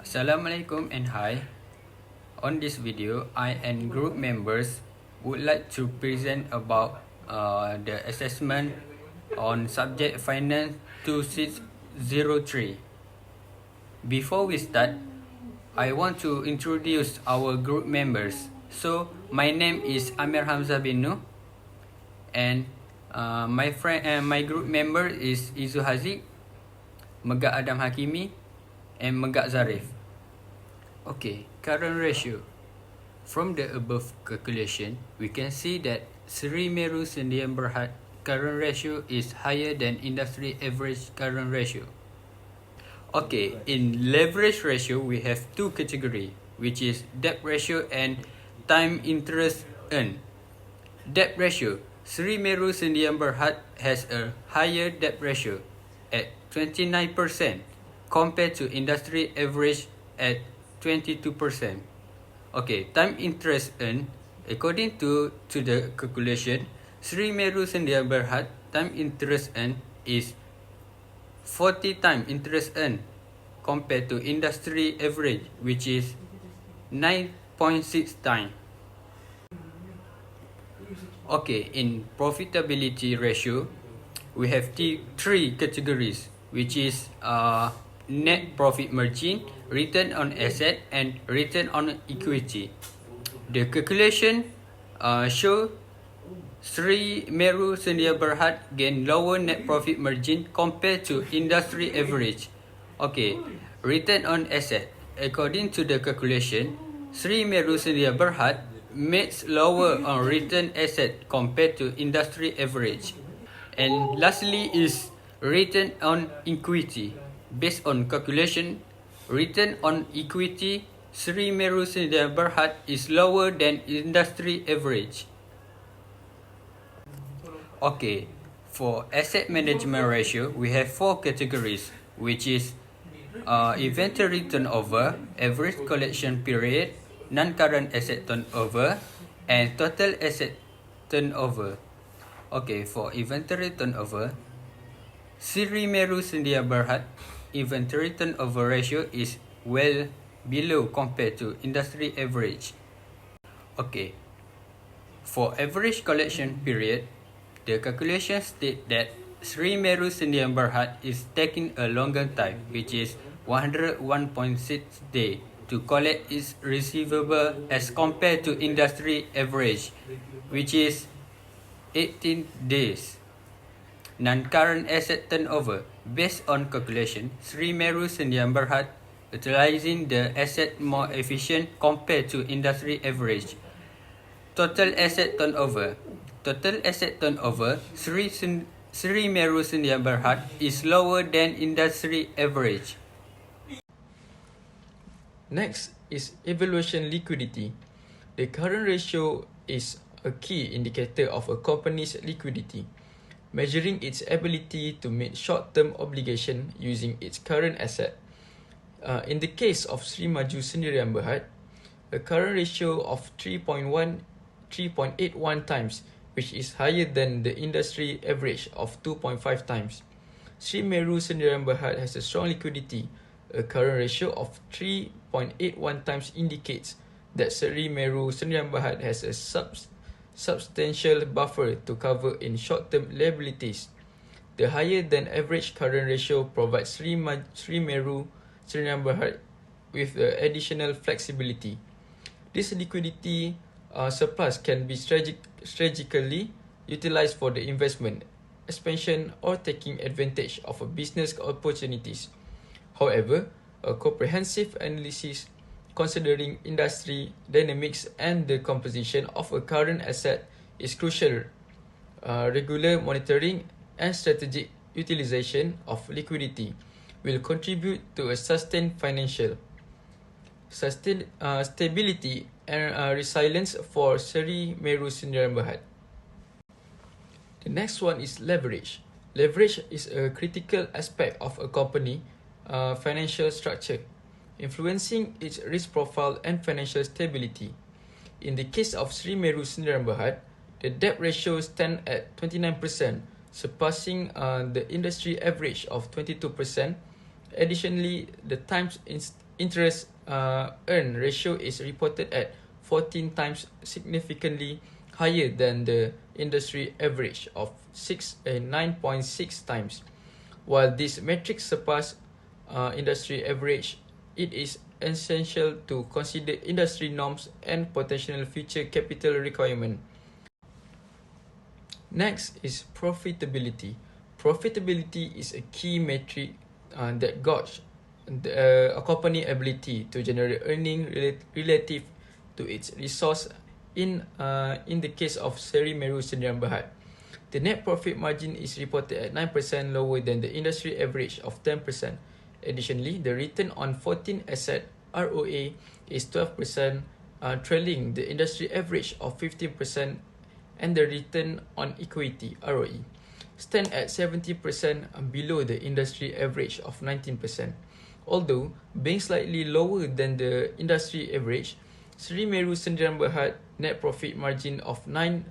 Assalamualaikum and hi. On this video, I and group members would like to present about the assessment on subject finance 2603. Before we start, I want to introduce our group members. So, my name is Amir Hamzah bin Nuh, and my group member is Izzul Haziq, Megat Adam Hakimi, and Megat Zarif. Okay, current ratio. From the above calculation, we can see that Seri Meru Sdn Bhd current ratio is higher than industry average current ratio. Okay, in leverage ratio, we have two categories, which is debt ratio and time interest earned. Debt ratio. Seri Meru Sdn Bhd has a higher debt ratio at 29% compared to industry average at 22%. Okay, time interest earned. According to the calculation, Seri Meru Sdn Bhd time interest earned is 40 times interest earned compared to industry average, which is 9.6 times. Okay, in profitability ratio, we have three categories, which is net profit margin, return on asset, and return on equity. The calculation show Seri Meru Sdn Bhd gain lower net profit margin compared to industry average. Okay, return on asset. According to the calculation, Seri Meru Sdn Bhd makes lower on return asset compared to industry average. And lastly is return on equity. Based on calculation, return on equity Seri Meru Sdn Bhd is lower than industry average. Okay, for asset management ratio, we have four categories, which is inventory turnover, average collection period, non-current asset turnover, and total asset turnover. Okay, for inventory turnover, Seri Meru Sdn Bhd inventory turnover ratio is well below compared to industry average. Okay, for average collection period, the calculation state that Seri Meru Sdn Bhd is taking a longer time, which is 101.6 days to collect its receivable as compared to industry average, which is 18 days. Non-current asset turnover. Based on calculation, Seri Meru Sdn Bhd utilizing the asset more efficient compared to industry average. Total asset turnover. Total asset turnover, Seri Meru Sdn Bhd is lower than industry average. Next is evaluation liquidity. The current ratio is a key indicator of a company's liquidity, measuring its ability to meet short-term obligation using its current asset. In the case of Seri Maju Sdn Bhd, a current ratio of 3.81 times, which is higher than the industry average of 2.5 times. Seri Meru Sdn Bhd has a strong liquidity. A current ratio of 3.81 times indicates that Seri Meru Sdn Bhd has a substantial buffer to cover in short-term liabilities. The higher than average current ratio provides Seri Meru Sdn Bhd with additional flexibility. This liquidity surplus can be strategically utilized for the investment, expansion, or taking advantage of business opportunities. However, a comprehensive analysis considering industry dynamics and the composition of a current asset is crucial. Regular monitoring and strategic utilization of liquidity will contribute to a sustained financial stability and resilience for Seri Meru Sdn Bhd. The next one is leverage. Leverage is a critical aspect of a company financial structure, influencing its risk profile and financial stability. In the case of Seri Meru Sdn Bhd, the debt ratio stands at 29%, surpassing the industry average of 22%. Additionally, the interest earn ratio is reported at 14 times, significantly higher than the industry average of 9.6 times. While these metrics surpass industry average, it is essential to consider industry norms and potential future capital requirement. Next is profitability. Profitability is a key metric that gauges a company ability to generate earning relative to its resource. In the case of Seri Meru Sdn Bhd, the net profit margin is reported at 9%, lower than the industry average of 10%. Additionally, the return on 14 asset ROA is 12%, trailing the industry average of 15%, and the return on equity ROE stand at 70%, below the industry average of 19%. Although being slightly lower than the industry average, Seri Meru Sdn Bhd net profit margin of 9%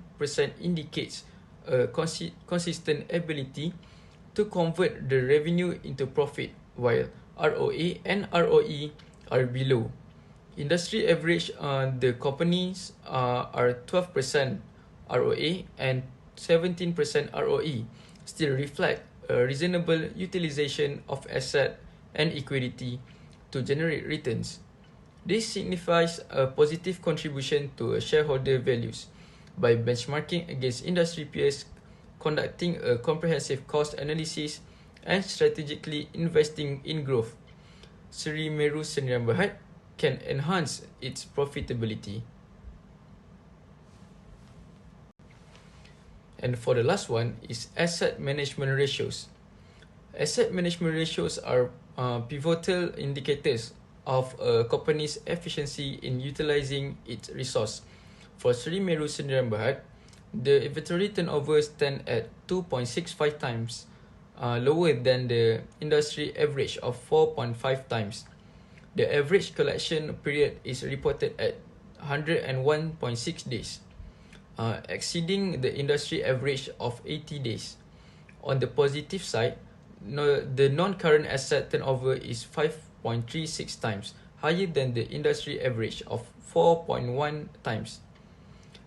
indicates a consistent ability to convert the revenue into profit, while ROA and ROE are below industry average. The companies are 12% ROA and 17% ROE, still reflect a reasonable utilization of asset and equity to generate returns. This signifies a positive contribution to shareholder values. By benchmarking against industry peers, conducting a comprehensive cost analysis, and strategically investing in growth, Seri Meru Sdn Bhd can enhance its profitability. And for the last one is asset management ratios. Asset management ratios are pivotal indicators of a company's efficiency in utilizing its resource. For Seri Meru Sdn Bhd, the inventory turnover stand at 2.65 times, lower than the industry average of 4.5 times. The average collection period is reported at 101.6 days, exceeding the industry average of 80 days. On the positive side, the non-current asset turnover is 5.36 times, higher than the industry average of 4.1 times,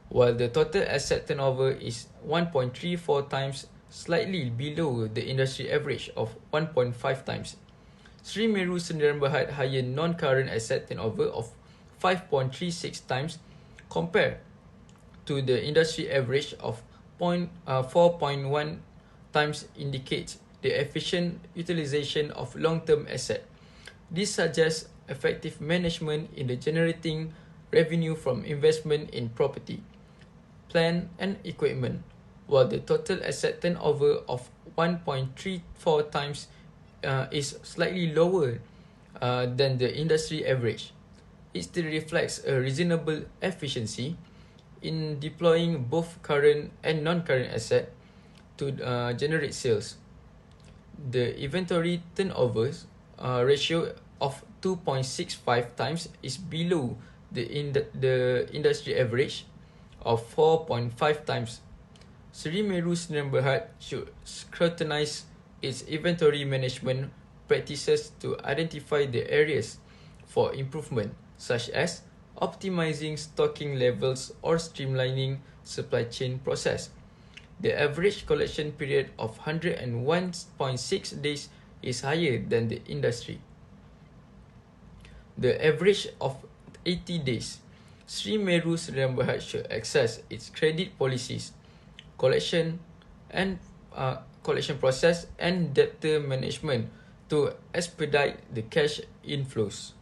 while the total asset turnover is 1.34 times, slightly below the industry average of 1.5 times. Seri Meru Sdn Bhd higher non-current asset turnover of 5.36 times compared to the industry average of 4.1 times indicates the efficient utilization of long-term asset. This suggests effective management in the generating revenue from investment in property, plant and equipment, while the total asset turnover of 1.34 times is slightly lower than the industry average. It still reflects a reasonable efficiency in deploying both current and non-current asset to generate sales. The inventory turnover ratio of 2.65 times is below the industry average of 4.5 times. Seri Meru Sdn Bhd should scrutinize its inventory management practices to identify the areas for improvement, such as optimizing stocking levels or streamlining supply chain process. The average collection period of 101.6 days is higher than the industry. The average of 80 days. Seri Meru Sdn Bhd should access its credit policies, collection process and debtor management to expedite the cash inflows.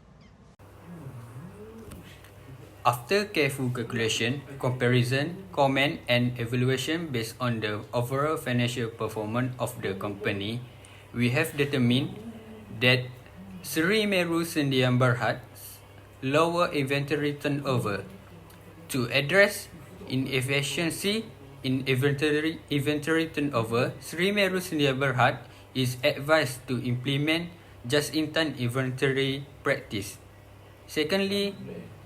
After careful calculation, comparison, comment and evaluation based on the overall financial performance of the company, we have determined that Seri Meru Sdn Bhd's lower inventory turnover. To address inefficiency in inventory turnover, Seri Meru Sdn Bhd is advised to implement just-in-time inventory practice. Secondly,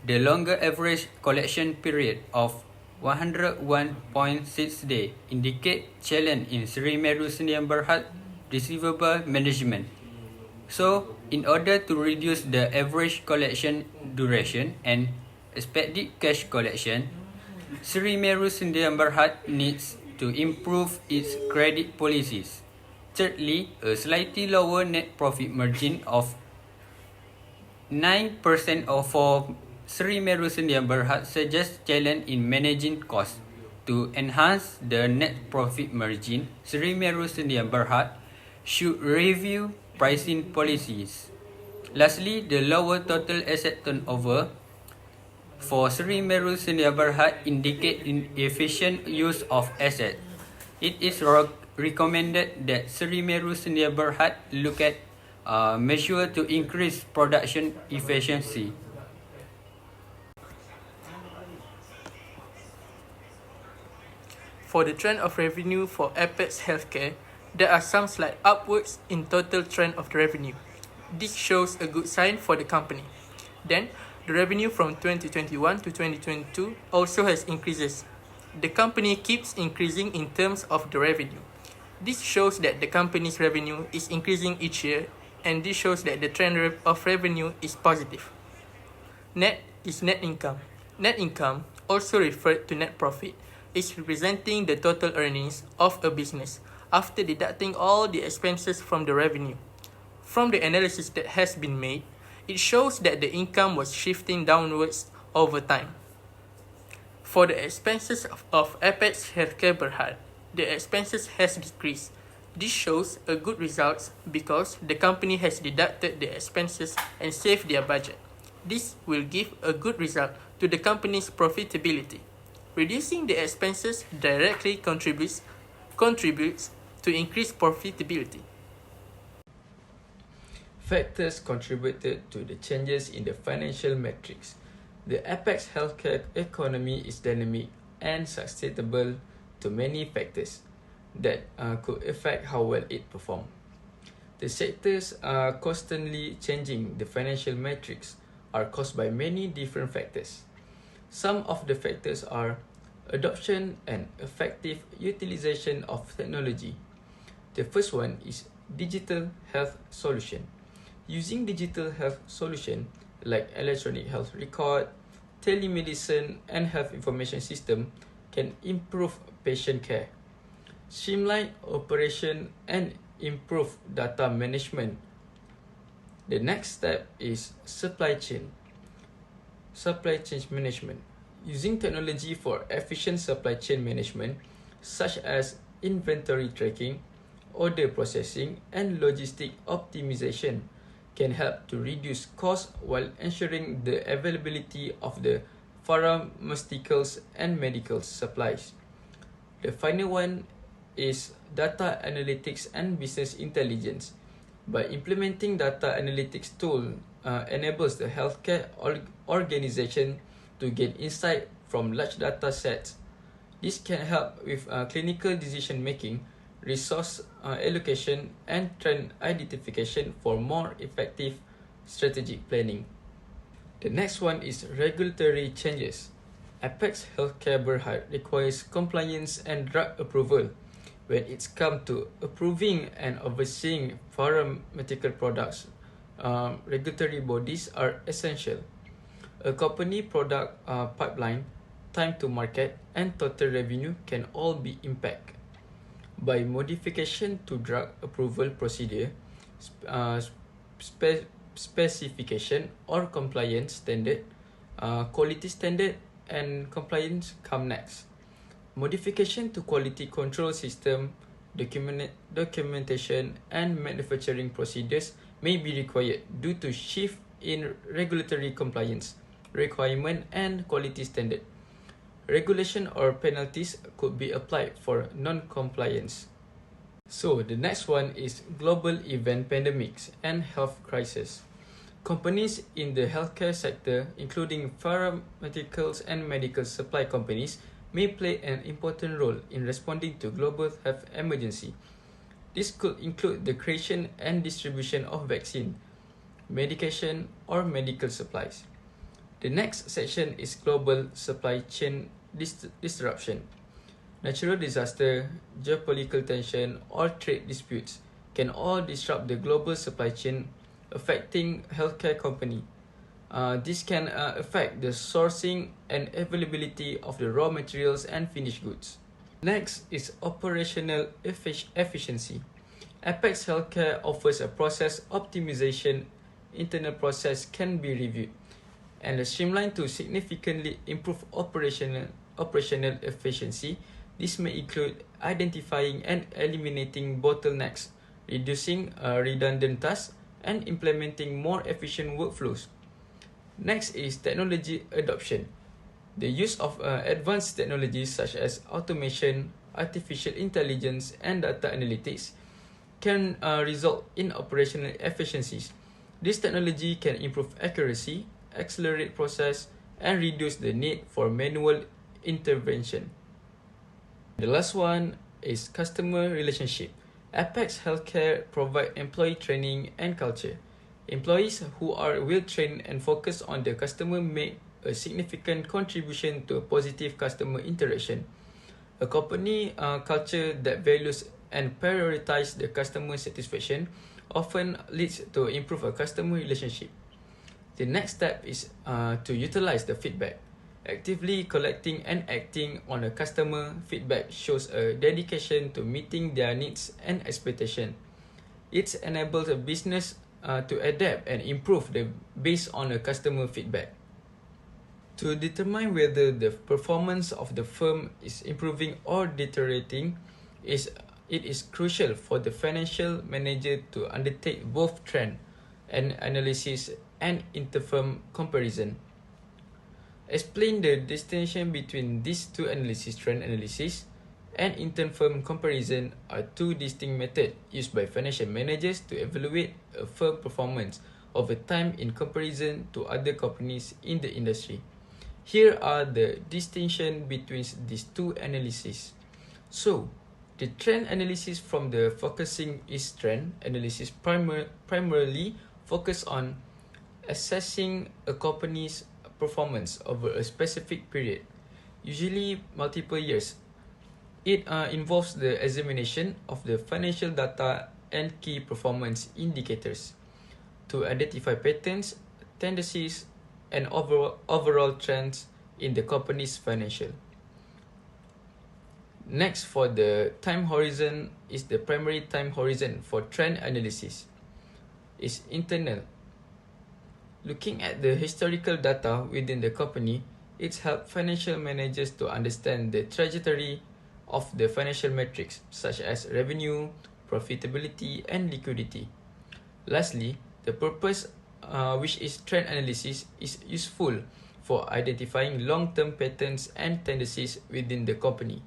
the longer average collection period of 101.6 days indicate challenge in Seri Meru Sdn Bhd receivable management. So, in order to reduce the average collection duration and expected cash collection, Sri Meru Sdn Bhd needs to improve its credit policies. Thirdly, a slightly lower net profit margin of 9% for Sri Meru Sdn Bhd suggests challenge in managing costs. To enhance the net profit margin, Sri Meru Sdn Bhd should review pricing policies. Lastly, the lower total asset turnover for Sri Meru Sdn Bhd indicate efficient use of assets. It is recommended that Sri Meru Sdn Bhd look at measure to increase production efficiency. For the trend of revenue for Apex Healthcare, there are some slight upwards in total trend of the revenue. This shows a good sign for the company. Then, the revenue from 2021 to 2022 also has increases. The company keeps increasing in terms of the revenue. This shows that the company's revenue is increasing each year, and this shows that the trend of revenue is positive. Net is net income. Net income, also referred to net profit, is representing the total earnings of a business after deducting all the expenses from the revenue. From the analysis that has been made, it shows that the income was shifting downwards over time. For the expenses of Apex Healthcare Berhad, the expenses has decreased. This shows a good result because the company has deducted the expenses and saved their budget. This will give a good result to the company's profitability. Reducing the expenses directly contributes to increased profitability. Factors contributed to the changes in the financial metrics. The Apex Healthcare economy is dynamic and susceptible to many factors that could affect how well it performs. The sectors are constantly changing. The financial metrics are caused by many different factors. Some of the factors are adoption and effective utilization of technology. The first one is digital health solution. Using digital health solution like electronic health record, telemedicine, and health information system can improve patient care, streamline operation, and improve data management. The next step is supply chain management. Using technology for efficient supply chain management, such as inventory tracking, order processing, and logistic optimization, can help to reduce costs while ensuring the availability of the pharmaceuticals and medical supplies. The final one is data analytics and business intelligence. By implementing data analytics tool enables the healthcare organization to gain insight from large data sets. This can help with clinical decision making, resource allocation, and trend identification for more effective strategic planning. The next one is regulatory changes. Apex Healthcare Berhad requires compliance and drug approval. When it's come to approving and overseeing pharmaceutical products, regulatory bodies are essential. A company product pipeline, time to market, and total revenue can all be impacted. By modification to drug approval procedure, specification or compliance standard, quality standard, and compliance come next. Modification to quality control system, documentation, and manufacturing procedures may be required due to shift in regulatory compliance requirement and quality standard. Regulation or penalties could be applied for non-compliance. So the next one is global event pandemics and health crisis. Companies in the healthcare sector, including pharmaceuticals and medical supply companies, may play an important role in responding to global health emergency. This could include the creation and distribution of vaccine, medication, or medical supplies. The next section is global supply chain disruption. Natural disaster, geopolitical tension, or trade disputes can all disrupt the global supply chain affecting healthcare company. This can affect the sourcing and availability of the raw materials and finished goods. Next is operational efficiency. Apex Healthcare offers a process optimization. Internal process can be reviewed and streamlined to significantly improve operational efficiency. This may include identifying and eliminating bottlenecks, reducing redundant tasks, and implementing more efficient workflows. Next is technology adoption. The use of advanced technologies such as automation, artificial intelligence, and data analytics can result in operational efficiencies. This technology can improve accuracy, accelerate process, and reduce the need for manual intervention. The last one is customer relationship. Apex Healthcare provide employee training and culture. Employees who are well trained and focused on the customer make a significant contribution to a positive customer interaction. A company culture that values and prioritizes the customer satisfaction often leads to improve a customer relationship. The next step is to utilize the feedback. Actively collecting and acting on a customer feedback shows a dedication to meeting their needs and expectations. It enables a business to adapt and improve based on a customer feedback. To determine whether the performance of the firm is improving or deteriorating, it is crucial for the financial manager to undertake both trend and analysis and interfirm comparison. Explain the distinction between these two analyses. Trend analysis and interfirm comparison are two distinct methods used by financial managers to evaluate a firm performance over time in comparison to other companies in the industry. Here are the distinction between these two analyses. So, the trend analysis from the focusing is trend analysis primarily focus on assessing a company's performance over a specific period, usually multiple years. It involves the examination of the financial data and key performance indicators to identify patterns, tendencies, and overall trends in the company's financial. Next, for the time horizon, is the primary time horizon for trend analysis. Is internal. Looking at the historical data within the company, it helps financial managers to understand the trajectory of the financial metrics such as revenue, profitability, and liquidity. Lastly, the purpose, which is trend analysis, is useful for identifying long-term patterns and tendencies within the company.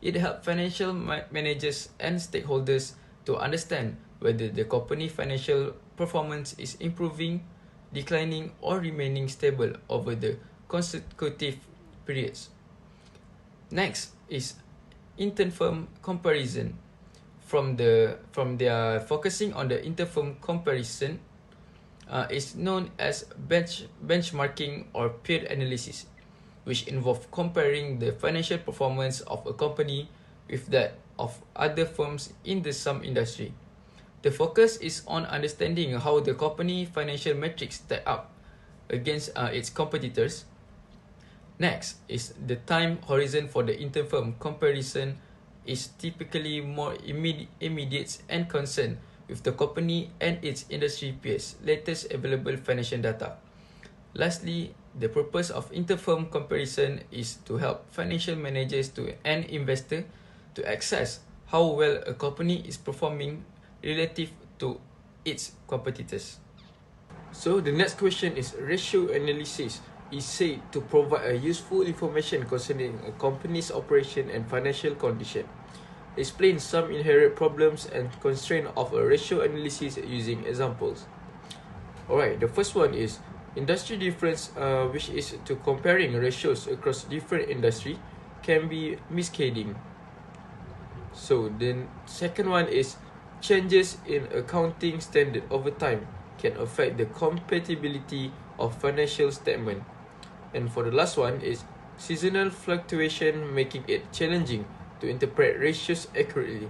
It helps financial managers and stakeholders to understand whether the company's financial performance is improving, declining, or remaining stable over the consecutive periods. Next is interfirm comparison. From their focusing on the interfirm comparison is known as benchmarking or peer analysis, which involve comparing the financial performance of a company with that of other firms in the same industry. The focus is on understanding how the company financial metrics stack up against its competitors. Next is the time horizon for the interfirm comparison is typically more immediate and concerned with the company and its industry peers' latest available financial data. Lastly, the purpose of interfirm comparison is to help financial managers and investors to assess how well a company is performing relative to its competitors. So the next question is ratio analysis is said to provide a useful information concerning a company's operation and financial condition. Explain some inherent problems and constraints of a ratio analysis using examples. Alright, the first one is industry difference, which is to comparing ratios across different industry can be misleading. So the second one is changes in accounting standard over time can affect the compatibility of financial statement. And for the last one is seasonal fluctuation making it challenging to interpret ratios accurately.